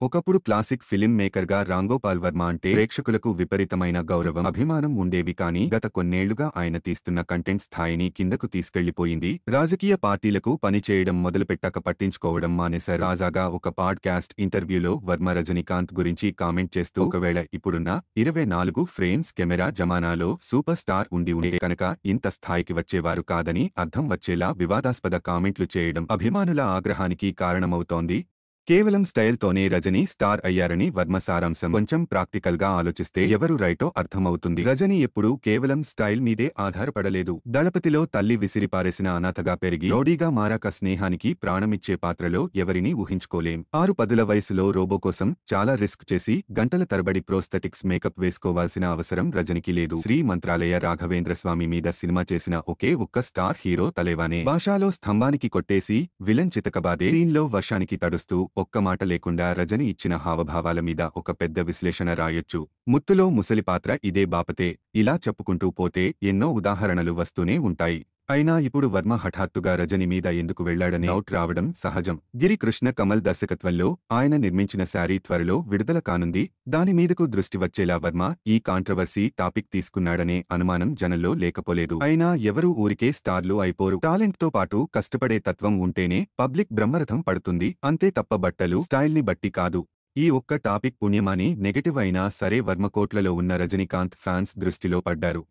ఒకప్పుడు classic film మేకర్గా Ramgopal Varma అంటే ప్రేక్షకులకు విపరీతమైన గౌరవం అభిమానం ఉండేవి. కానీ గత కొన్నేళ్లుగా ఆయన తీస్తున్న కంటెంట్ స్థాయిని కిందకు తీసుకెళ్లిపోయింది. రాజకీయ పార్టీలకు పనిచేయడం మొదలుపెట్టాక పట్టించుకోవడం మానేశారు. తాజాగా ఒక పాడ్కాస్ట్ ఇంటర్వ్యూలో వర్మ రజనీకాంత్ గురించి కామెంట్ చేస్తూ, ఒకవేళ ఇప్పుడున్న 24 ఫ్రేమ్స్ కెమెరా జమానాలో సూపర్ స్టార్ ఉంటే కనుక ఇంత స్థాయికి వచ్చేవారు కాదని అర్థం వచ్చేలా వివాదాస్పద కామెంట్లు చేయడం అభిమానుల ఆగ్రహానికి కారణమవుతోంది. కేవలం స్టైల్తోనే రజనీ స్టార్ అయ్యారని వర్మ సారాంశం. కొంచెం ప్రాక్టికల్ గా ఆలోచిస్తే ఎవరు రైటో అర్థమవుతుంది. రజనీ ఎప్పుడూ కేవలం స్టైల్ మీదే ఆధారపడలేదు. దళపతిలో తల్లి విసిరిపారేసిన అనాథగా పెరిగి రౌడీగా మారాక స్నేహానికి ప్రాణమిచ్చే పాత్రలో ఎవరినీ ఊహించుకోలేం. 6 వయసులో రోబో కోసం చాలా రిస్క్ చేసి గంటల తరబడి ప్రోస్థెటిక్స్ మేకప్ వేసుకోవాల్సిన అవసరం రజనికి లేదు. శ్రీ మంత్రాలయ రాఘవేంద్రస్వామి మీద సినిమా చేసిన ఒకే ఒక్క స్టార్ హీరో తలేవానే. భాషాలో స్తంభానికి కొట్టేసి విలన్ చితకబాదే సీన్లో వర్షానికి తడుస్తూ ఒక్క మాట లేకుండా రజని ఇచ్చిన హావభావాల మీద ఒక పెద్ద విశ్లేషణ రాయొచ్చు. ముత్తులో ముసలి పాత్ర ఇదే బాపతే. ఇలా చెప్పుకుంటూ పోతే ఎన్నో ఉదాహరణలు వస్తూనే ఉంటాయి. అయినా ఇప్పుడు వర్మ హఠాత్తుగా రజని మీద ఎందుకు వెళ్లాడనే డౌట్ రావడం సహజం. గిరి కృష్ణ కమల్ దర్శకత్వంలో ఆయన నిర్మించిన శారీ త్వరలో విడుదల కానుంది. దాని మీదకు దృష్టి వచ్చేలా వర్మ ఈ కాంట్రవర్సీ టాపిక్ తీసుకున్నాడనే అనుమానం జనంలో లేకపోలేదు. అయినా ఎవరూ ఊరికే స్టార్లు అయిపోరు. టాలెంట్తో పాటు కష్టపడే తత్వం ఉంటేనే పబ్లిక్ బ్రహ్మరథం పడుతుంది. అంతే తప్ప బట్టలు స్టైల్ని బట్టి కాదు. ఈ ఒక్క టాపిక్ పుణ్యమాని నెగటివ్ అయినా సరే వర్మ కోట్లలో ఉన్న రజనీకాంత్ ఫ్యాన్స్ దృష్టిలో పడ్డారు.